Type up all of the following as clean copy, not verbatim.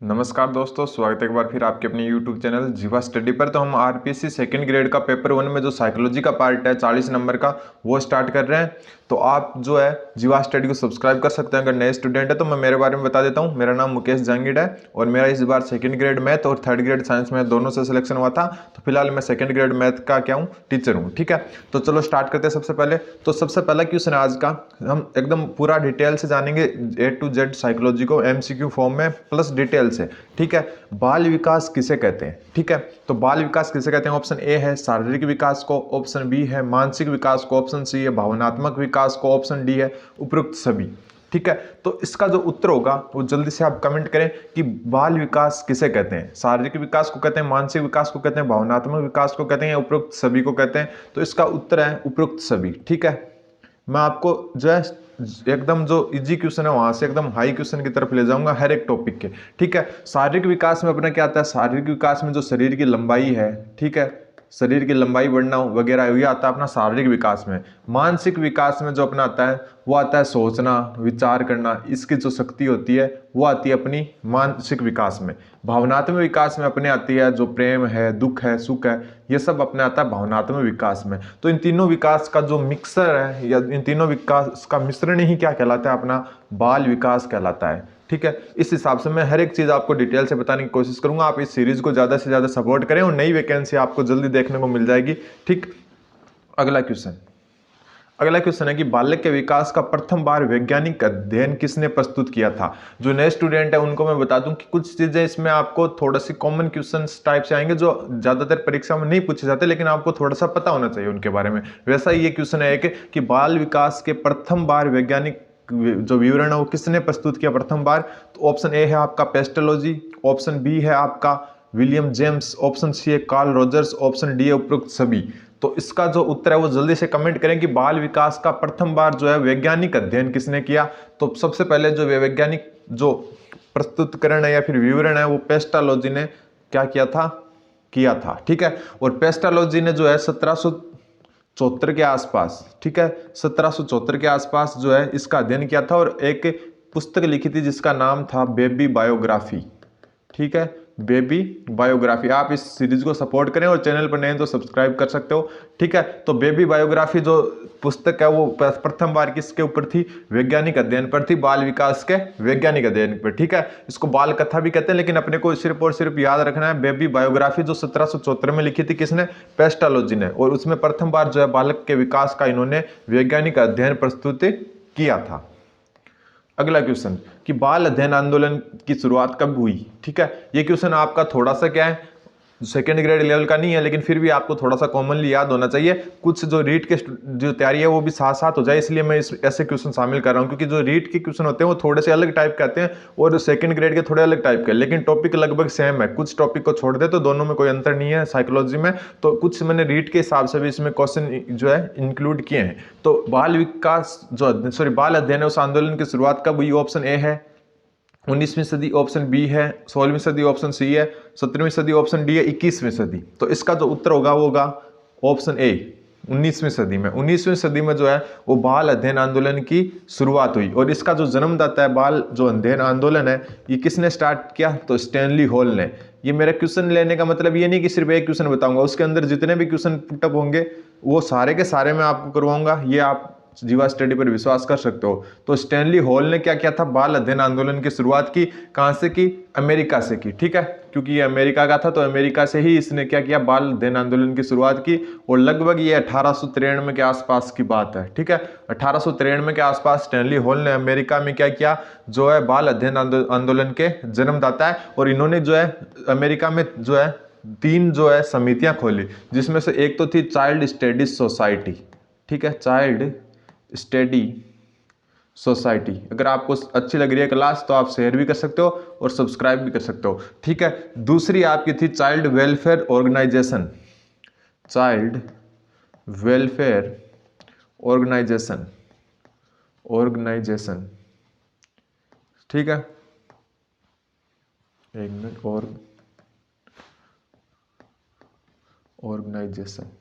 नमस्कार दोस्तों, स्वागत है एक बार फिर आपके अपने YouTube चैनल जीवा स्टडी पर। तो हम आरपीएससी सेकंड ग्रेड का पेपर 1 में जो साइकोलॉजी का पार्ट है 40 नंबर का वो स्टार्ट कर रहे हैं। तो आप जो है जीवा स्टडी को सब्सक्राइब कर सकते हैं अगर नए स्टूडेंट है तो। मैं मेरे बारे में बता देता हूँ। मेरा नाम मुकेश जहांगीर है और मेरा इस बार सेकंड ग्रेड मैथ और थर्ड ग्रेड साइंस में दोनों से सिलेक्शन हुआ था। तो फिलहाल मैं सेकंड ग्रेड मैथ का क्या हूँ, टीचर हूँ। ठीक है, तो चलो स्टार्ट करते हैं। सबसे पहले तो सबसे पहला क्वेश्चन आज का हम एकदम पूरा डिटेल से जानेंगे A to Z साइकोलॉजी को MCQ फॉर्म में प्लस डिटेल से। ठीक है, बाल विकास किसे कहते हैं। ठीक है, तो बाल विकास किसे कहते हैं। ऑप्शन ए है शारीरिक विकास को, ऑप्शन बी है मानसिक विकास को, ऑप्शन सी है भावनात्मक विकास को, ऑप्शन डी है उपरोक्त सभी। ठीक है, तो इसका जो उत्तर होगा वो जल्दी से आप कमेंट करें कि बाल विकास किसे कहते हैं। शारीरिक विकास को कहते हैं, मानसिक विकास को कहते हैं, भावनात्मक विकास को कहते हैं या उपरोक्त सभी को कहते हैं। तो इसका उत्तर है उपरोक्त सभी। ठीक है, मैं आपको जो है एकदम जो इजी क्वेश्चन है वहां से एकदम हाई क्वेश्चन की तरफ ले जाऊंगा हर एक टॉपिक के। ठीक है, शारीरिक विकास में अपना क्या आता है, शारीरिक विकास में जो शरीर की लंबाई है, ठीक है, शरीर की लंबाई बढ़ना वगैरह ये आता है अपना शारीरिक विकास में। मानसिक विकास में जो अपना आता है वो आता है सोचना, विचार करना, इसकी जो शक्ति होती है वो आती है अपनी मानसिक विकास में। भावनात्मक विकास में अपने आती है जो प्रेम है, दुख है, सुख है, ये सब अपने आता है भावनात्मक विकास में। तो इन तीनों विकास का जो मिक्सर है या इन तीनों विकास का मिश्रण ही क्या कहलाता है, अपना बाल विकास कहलाता है। ठीक है, इस हिसाब से मैं हर एक चीज़ आपको डिटेल से बताने की कोशिश करूंगा। आप इस सीरीज को ज़्यादा से ज़्यादा सपोर्ट करें और नई वैकेंसी आपको जल्दी देखने को मिल जाएगी। ठीक, अगला क्वेश्चन है कि बालक के विकास का प्रथम बार वैज्ञानिक अध्ययन किसने प्रस्तुत किया था। जो नए स्टूडेंट है उनको मैं बता दूं कि कुछ चीजें इसमें आपको थोड़ा सी कॉमन क्वेश्चंस टाइप से आएंगे जो ज्यादातर परीक्षा में नहीं पूछे जाते, लेकिन आपको थोड़ा सा पता होना चाहिए उनके बारे में। वैसा ही ये क्वेश्चन है एक कि बाल विकास के प्रथम बार वैज्ञानिक जो विवरण है वो किसने प्रस्तुत किया प्रथम बार। तो ऑप्शन ए है आपका पेस्टोलॉजी, ऑप्शन बी है आपका विलियम जेम्स, ऑप्शन सी है कार्ल रोजर्स, ऑप्शन डी है उपरोक्त सभी। तो इसका जो उत्तर है वो जल्दी से कमेंट करें कि बाल विकास का प्रथम बार जो है वैज्ञानिक अध्ययन किसने किया। तो सबसे पहले जो वैज्ञानिक जो प्रस्तुतकरण है या फिर विवरण है वो पेस्टालॉजी ने क्या किया था। ठीक है, और पेस्टालॉजी ने जो है 1774 के आसपास, ठीक है, 1774 के आसपास जो है इसका अध्ययन किया था और एक पुस्तक लिखी थी जिसका नाम था बेबी बायोग्राफी। ठीक है, बेबी बायोग्राफी। आप इस सीरीज को सपोर्ट करें और चैनल पर नए हैं तो सब्सक्राइब कर सकते हो। ठीक है, तो बेबी बायोग्राफी जो पुस्तक है वो प्रथम बार किसके ऊपर थी, वैज्ञानिक अध्ययन पर थी, बाल विकास के वैज्ञानिक अध्ययन पर। ठीक है, इसको बाल कथा भी कहते हैं, लेकिन अपने को सिर्फ और सिर्फ याद रखना है बेबी बायोग्राफी जो 1774 में लिखी थी किसने, पेस्टालॉजी ने, और उसमें प्रथम बार जो है बालक के विकास का इन्होंने वैज्ञानिक अध्ययन प्रस्तुत किया था। अगला क्वेश्चन कि बाल अध्ययन आंदोलन की शुरुआत कब हुई। ठीक है, ये क्वेश्चन आपका थोड़ा सा क्या है, सेकेंड ग्रेड लेवल का नहीं है, लेकिन फिर भी आपको थोड़ा सा कॉमनली याद होना चाहिए। कुछ जो रीट के जो तैयारी है वो भी साथ साथ हो जाए, इसलिए मैं इस ऐसे क्वेश्चन शामिल कर रहा हूँ, क्योंकि जो रीट के क्वेश्चन होते हैं वो थोड़े से अलग टाइप के आते हैं और सेकंड ग्रेड के थोड़े अलग टाइप के, लेकिन टॉपिक लगभग सेम है। कुछ टॉपिक को छोड़ दे तो दोनों में कोई अंतर नहीं है साइकोलॉजी में। तो कुछ मैंने रीट के हिसाब से भी इसमें क्वेश्चन जो है इंक्लूड किए हैं। तो बाल विकास जो बाल अध्ययन है उस आंदोलन की शुरुआत कब हुई। ऑप्शन ए है 19वीं सदी, ऑप्शन बी है 16वीं सदी, ऑप्शन सी है 17वीं सदी, ऑप्शन डी है 21वीं सदी। तो इसका जो उत्तर होगा वो होगा ऑप्शन ए 19वीं सदी में। 19वीं सदी में जो है वो बाल अध्ययन आंदोलन की शुरुआत हुई और इसका जो जन्मदाता है बाल जो अध्ययन आंदोलन है ये किसने स्टार्ट किया, तो स्टैनली हॉल ने। ये मेरा क्वेश्चन लेने का मतलब ये नहीं कि सिर्फ एक क्वेश्चन बताऊंगा, उसके अंदर जितने भी क्वेश्चन पुटअप होंगे वो सारे के सारे मैं आपको करवाऊंगा, ये आप जीवा स्टडी पर विश्वास कर सकते हो। तो स्टैनली हॉल ने क्या किया था, बाल अध्ययन आंदोलन की शुरुआत की, कहां से की, अमेरिका से की। ठीक है, क्योंकि ये अमेरिका का था तो अमेरिका से ही इसने क्या किया, बाल अध्ययन आंदोलन की शुरुआत की और लगभग ये 1893 के आसपास की बात है। ठीक है, 1893 के आसपास स्टैनली हॉल ने अमेरिका में क्या किया, जो है बाल अध्ययन आंदोलन के जन्मदाता है। और इन्होंने जो है अमेरिका में जो है 3 जो है समितियां खोली, जिसमें से एक तो थी चाइल्ड स्टडीज सोसाइटी। ठीक है, चाइल्ड स्टडी सोसाइटी। अगर आपको अच्छी लग रही है क्लास तो आप शेयर भी कर सकते हो और सब्सक्राइब भी कर सकते हो। ठीक है, दूसरी आपकी थी child welfare organisation, child welfare organisation, organisation. ठीक है, एक मिनट, और ऑर्गेनाइजेशन,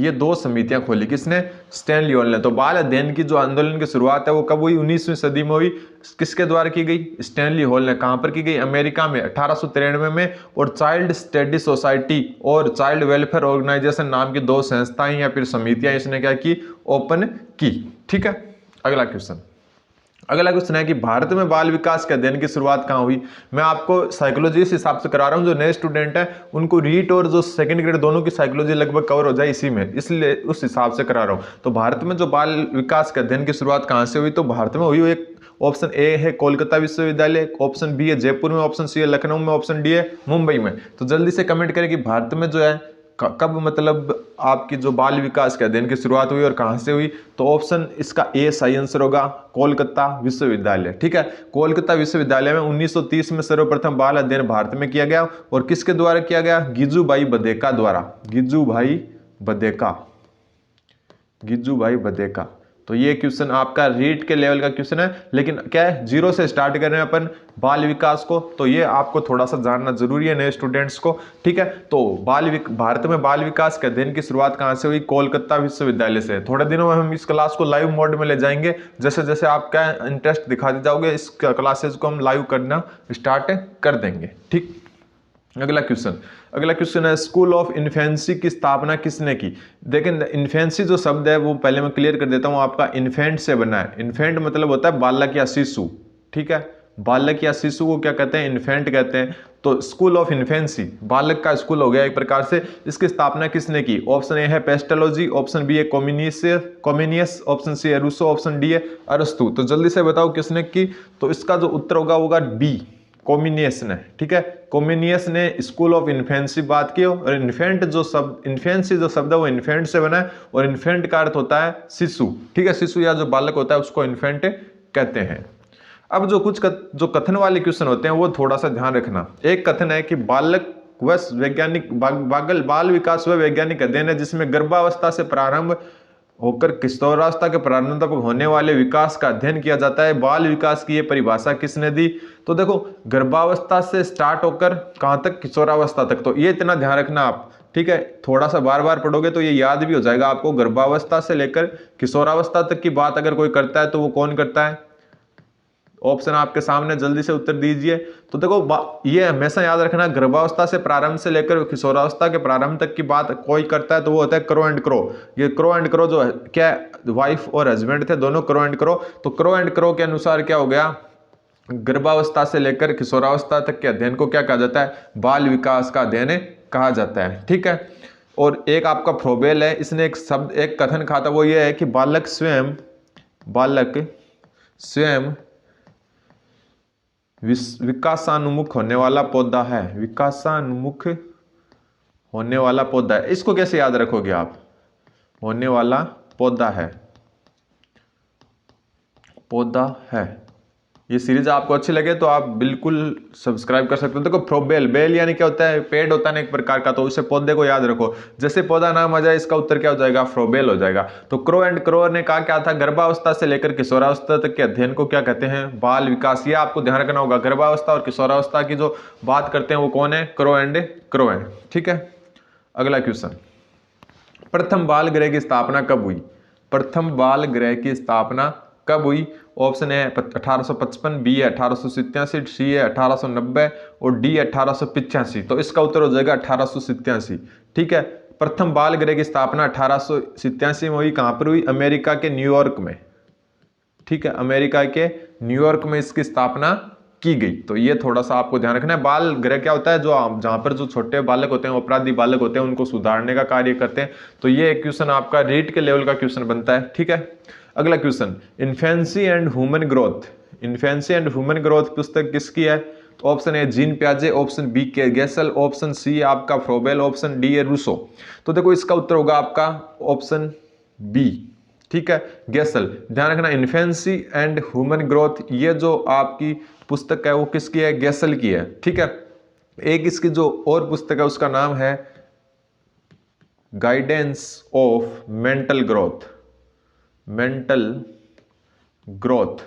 ये 2 समितियां खोली। किसने? स्टैनली हॉल ने। तो बाल अध्ययन की जो आंदोलन की शुरुआत है वो कब हुई? 19वीं सदी में हुई। किसके द्वारा की गई? स्टैनली हॉल ने। कहां पर की गई? अमेरिका में 1893 में। और चाइल्ड स्टडी सोसाइटी और चाइल्ड वेलफेयर ऑर्गेनाइजेशन नाम की 2 संस्थाएं या फिर समितियां इसने क्या की? ओपन की। ठीक है। अगला क्वेश्चन है कि भारत में बाल विकास के अध्ययन की शुरुआत कहाँ हुई? मैं आपको साइकोलॉजी इस हिसाब से करा रहा हूँ, जो नए स्टूडेंट है उनको रीट और जो सेकंड ग्रेड दोनों की साइकोलॉजी लगभग कवर हो जाए इसी में, इसलिए उस हिसाब से करा रहा हूँ। तो भारत में जो बाल विकास के अध्ययन की शुरुआत कहाँ से हुई? तो भारत में हुई। एक ऑप्शन ए है कोलकाता विश्वविद्यालय, ऑप्शन बी है जयपुर में, ऑप्शन सी है लखनऊ में, ऑप्शन डी है मुंबई में। तो जल्दी से कमेंट करें कि भारत में जो है कब मतलब आपकी जो बाल विकास के अध्ययन की शुरुआत हुई और कहां से हुई? तो ऑप्शन इसका ए सही आंसर होगा, कोलकाता विश्वविद्यालय। ठीक है। कोलकाता विश्वविद्यालय में 1930 में सर्वप्रथम बाल अध्ययन भारत में किया गया। और किसके द्वारा किया गया? गिजुभाई बधेका द्वारा। गिजुभाई बधेका। तो ये क्वेश्चन आपका रीट के लेवल का क्वेश्चन है, लेकिन क्या है, 0 से स्टार्ट कर रहे हैं अपन बाल विकास को, तो ये आपको थोड़ा सा जानना जरूरी है नए स्टूडेंट्स को। ठीक है। तो भारत में बाल विकास के अध्ययन की शुरुआत कहां से हुई? कोलकाता विश्वविद्यालय से। थोड़े दिनों में हम इस क्लास को लाइव मोड में ले जाएंगे। जैसे जैसे आपका इंटरेस्ट दिखाते जाओगे इस क्लासेज को हम लाइव करना स्टार्ट कर देंगे। ठीक। अगला क्वेश्चन है स्कूल ऑफ इन्फेंसी की स्थापना किसने की? देखें, इन्फेंसी जो शब्द है वो पहले मैं क्लियर कर देता हूं, आपका इन्फेंट से बना है। इन्फेंट मतलब होता है बालक या शिशु। ठीक है। बालक या शिशु को क्या कहते हैं? इन्फेंट कहते हैं। तो स्कूल ऑफ इन्फेंसी बालक का स्कूल हो गया एक प्रकार से। इसकी स्थापना किसने की? ऑप्शन ए है पेस्टोलॉजी, ऑप्शन बी है कॉमिनियस, ऑप्शन सी है रूसो, ऑप्शन डी है अरस्तु। तो जल्दी से बताओ किसने की? तो इसका जो उत्तर होगा बी, कॉमिनियस ने। ठीक है। कॉमिनियस ने स्कूल ऑफ इन्फेंसी बात की। और इन्फेंसी जो शब्द है वो इन्फेंट से बना है, और इन्फेंट का अर्थ होता है शिशु। ठीक है। शिशु या जो बालक होता है उसको इन्फेंट कहते हैं। अब जो कथन वाले क्वेश्चन होते हैं वो थोड़ा सा ध्यान रखना। एक कथन है कि बालक व वैज्ञानिक बाल विकास व वैज्ञानिक अध्ययन है जिसमें गर्भावस्था से प्रारंभ होकर किशोरावस्था के प्रारंभ तक होने वाले विकास का अध्ययन किया जाता है। बाल विकास की ये परिभाषा किसने दी? तो देखो, गर्भावस्था से स्टार्ट होकर कहां तक? किशोरावस्था तक। तो ये इतना ध्यान रखना आप। ठीक है। थोड़ा सा बार बार पढ़ोगे तो ये याद भी हो जाएगा आपको। गर्भावस्था से लेकर किशोरावस्था तक की बात अगर कोई करता है तो वो कौन करता है? ऑप्शन आपके सामने, जल्दी से उत्तर दीजिए। तो देखो, ये हमेशा याद रखना, गर्भावस्था से प्रारंभ से लेकर किशोरावस्था के प्रारंभ तक की बात कोई करता है तो वो होता है क्रो एंड क्रो। ये क्रो एंड क्रो जो है क्या, वाइफ और हस्बैंड थे दोनों, क्रो एंड क्रो। तो क्रो एंड क्रो के अनुसार क्या हो गया? गर्भावस्था से लेकर किशोरावस्था तक के अध्ययन को क्या कहा जाता है? बाल विकास का अध्ययन कहा जाता है। ठीक है। और एक आपका फ्रोबेल है, इसने एक कथन कहा था, वो ये है कि बालक स्वयं विकासानुमुख होने वाला पौधा है। विकासानुमुख होने वाला पौधा है। इसको कैसे याद रखोगे आप? होने वाला पौधा है। ये सीरीज आपको अच्छी लगे तो आप बिल्कुल सब्सक्राइब कर सकते हो। देखो, फ्रोबेल, बेल यानी क्या होता है? पेड़ होता है ना एक प्रकार का, तो उसे पौधे को याद रखो। जैसे पौधा नाम आ जाए इसका उत्तर क्या हो जाएगा? फ्रोबेल हो जाएगा। तो क्रो एंड क्रो ने कहा क्या था? गर्भावस्था से लेकर किशोरावस्था तक के अध्ययन को क्या कहते हैं? बाल विकास। ये आपको ध्यान रखना होगा। गर्भावस्था और किशोरावस्था की जो बात करते हैं वो कौन है? क्रो एंड क्रो है। ठीक है। अगला क्वेश्चन, प्रथम बाल गृह की स्थापना कब हुई? प्रथम बाल गृह की स्थापना कब हुई? ऑप्शन है 1855, बी है 1887, सी है 1890 और डी 1885। तो इसका उत्तर हो जाएगा 1887। ठीक है। प्रथम बाल गृह की स्थापना 1887 में हुई। कहां पर हुई? अमेरिका के न्यूयॉर्क में। ठीक है। अमेरिका के न्यूयॉर्क में इसकी स्थापना की गई। तो ये थोड़ा सा आपको ध्यान रखना है। बाल गृह क्या होता है? जहां पर जो छोटे बालक होते हैं, अपराधी बालक होते हैं, उनको सुधारने का कार्य करते हैं। तो ये एक क्वेश्चन आपका रीट के लेवल का क्वेश्चन बनता है। ठीक है। अगला question, infancy and human growth पुस्तक किसकी है? तो ऑप्शन ए जीन प्याजे, ऑप्शन बी के गेसल, ऑप्शन सी आपका फ्रोबेल, ऑप्शन डी है रूसो। तो देखो, इसका उत्तर होगा आपका ऑप्शन बी। ठीक है, गेसल। ध्यान रखना, इन्फेंसी एंड ह्यूमन ग्रोथ ये जो आपकी पुस्तक है वो किसकी है? गेसल की है। ठीक है। एक इसकी जो और पुस्तक है उसका नाम है गाइडेंस ऑफ मेंटल ग्रोथ।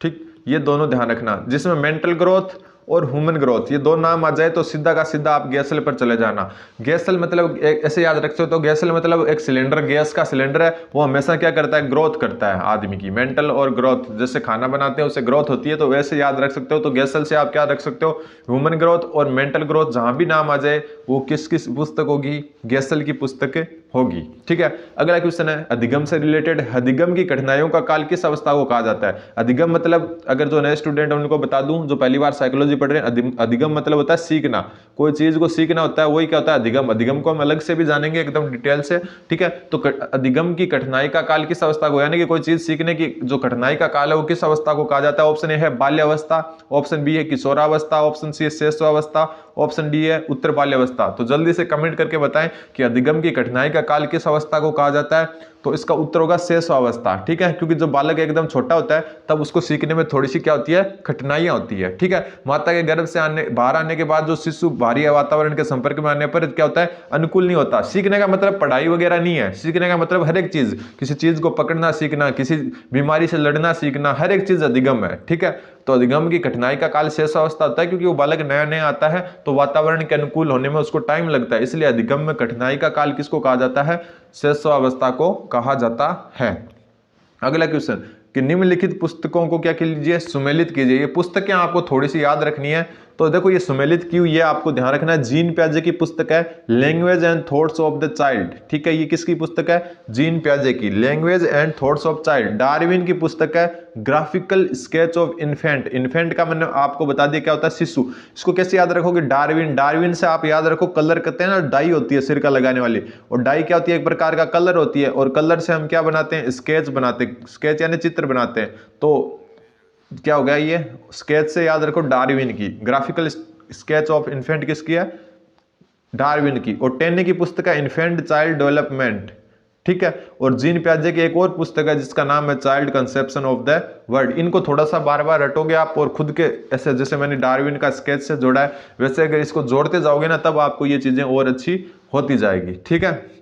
ठीक, ये दोनों ध्यान रखना, जिसमें मेंटल ग्रोथ और ह्यूमन ग्रोथ, ये दो नाम आ जाए तो सीधा का सीधा आप गैस सेल पर चले जाना। गैस सेल मतलब ऐसे याद रख सकते हो, तो गैस सेल मतलब एक सिलेंडर, गैस का सिलेंडर है, वो हमेशा क्या करता है, ग्रोथ करता है आदमी की, मेंटल और ग्रोथ, जैसे खाना बनाते हैं उससे ग्रोथ होती है, तो वैसे याद रख सकते हो। तो गैस सेल से आप क्या रख सकते हो, ह्यूमन ग्रोथ और मेंटल ग्रोथ, जहां भी नाम आ जाए वो किस किस पुस्तक होगी, गैस सेल की पुस्तक होगी। ठीक है, अगला क्वेश्चन है अधिगम से रिलेटेड, अधिगम की कठिनाइयों का काल किस अवस्था को कहा जाता है। अधिगम मतलब अगर जो नए स्टूडेंट है उनको बता दूं, जो पहली बार साइकोलॉजी पढ़ रहे हैं, अधिगम मतलब होता है सीखना, कोई चीज को सीखना होता है, वही क्या होता है, अधिगम। अधिगम को हम अलग से भी जानेंगे एकदम डिटेल से। ठीक है, तो अधिगम की कठिनाई का काल किस अवस्था को, यानी कि कोई चीज सीखने की जो कठिनाई का काल है वो किस अवस्था को कहा जाता है। ऑप्शन ए है बाल्यावस्था, ऑप्शन बी है किशोरावस्था, ऑप्शन सी है शैशवावस्था, ऑप्शन डी है उत्तर बाल्यावस्था। तो जल्दी से कमेंट करके बताएं कि अधिगम की कठिनाई का काल किस अवस्था को कहा जाता है। तो इसका उत्तर होगा शैशवावस्था। ठीक है, क्योंकि जब बालक एकदम छोटा होता है तब उसको सीखने में थोड़ी सी क्या होती है, कठिनाइयां होती है। ठीक है, माता के गर्भ से बाहर आने के बाद जो शिशु बाहरी वातावरण के संपर्क में आने पर क्या होता है, अनुकूल नहीं होता। सीखने का मतलब पढ़ाई वगैरह नहीं है, सीखने का मतलब हर एक चीज, किसी चीज को पकड़ना सीखना, किसी बीमारी से लड़ना सीखना, हर एक चीज अधिगम है। ठीक है, तो अधिगम की कठिनाई का काल शैशवावस्था होता है, क्योंकि वो बालक नया नया आता है तो वातावरण के अनुकूल होने में उसको टाइम लगता है, इसलिए अधिगम में कठिनाई का काल किसको कहा जाता है, शैशवावस्था को कहा जाता है। अगला क्वेश्चन कि निम्नलिखित पुस्तकों को क्या कीजिए, सुमेलित कीजिए। ये पुस्तकें आपको थोड़ी सी याद रखनी है, तो देखो ये सुमेलित की हुई है, आपको ध्यान रखना है। जीन पियाजे की पुस्तक है language and thoughts of the child. ठीक है, ये किसकी पुस्तक है, जीन पियाजे की, language and thoughts of child. Darwin की पुस्तक है graphical sketch of infant. Infant का मैंने आपको बता दिया क्या होता है, शिशु। इसको कैसे याद रखोगे, डार्विन, डार्विन से आप याद रखो कलर करते हैं ना, डाई होती है सिर का लगाने वाली, और डाई क्या होती है, एक प्रकार का कलर होती है, और कलर से हम क्या बनाते हैं, स्केच बनाते हैं, स्केच यानी चित्र बनाते हैं। तो क्या हो गया, ये स्केच से याद रखो डार्विन की, ग्राफिकल स्केच ऑफ इन्फेंट किसकी है, डार्विन की। और टेनी की पुस्तक है इन्फेंट चाइल्ड डेवलपमेंट। ठीक है, और जीन पियाजे की एक और पुस्तक है जिसका नाम है child conception of the world. इनको थोड़ा सा बार बार रटोगे आप, और खुद के ऐसे, जैसे मैंने डार्विन का स्केच से जोड़ा है, वैसे अगर इसको जोड़ते जाओगे ना तब आपको ये चीजें और अच्छी होती जाएगी। ठीक है,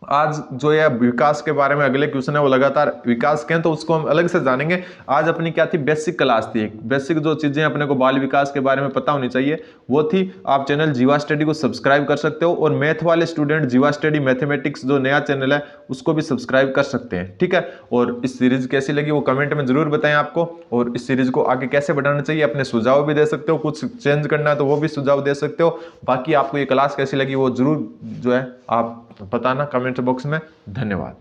आज जो ये विकास के बारे में अगले क्वेश्चन है वो लगातार विकास के हैं, तो उसको हम अलग से जानेंगे। आज अपनी क्या थी, बेसिक क्लास थी, बेसिक जो चीजें अपने को बाल विकास के बारे में पता होनी चाहिए वो थी। आप चैनल जीवा स्टडी को सब्सक्राइब कर सकते हो, और मैथ वाले स्टूडेंट जीवा स्टडी मैथमेटिक्स जो नया चैनल है उसको भी सब्सक्राइब कर सकते हैं। ठीक है, और इस सीरीज कैसी लगी वो कमेंट में जरूर बताएं आपको, और इस सीरीज को आगे कैसे बढ़ाना चाहिए अपने सुझाव भी दे सकते हो, कुछ चेंज करना है तो वो भी सुझाव दे सकते हो। बाकी आपको ये क्लास कैसी लगी वो जरूर जो है आप बताना कमेंट बॉक्स में। धन्यवाद।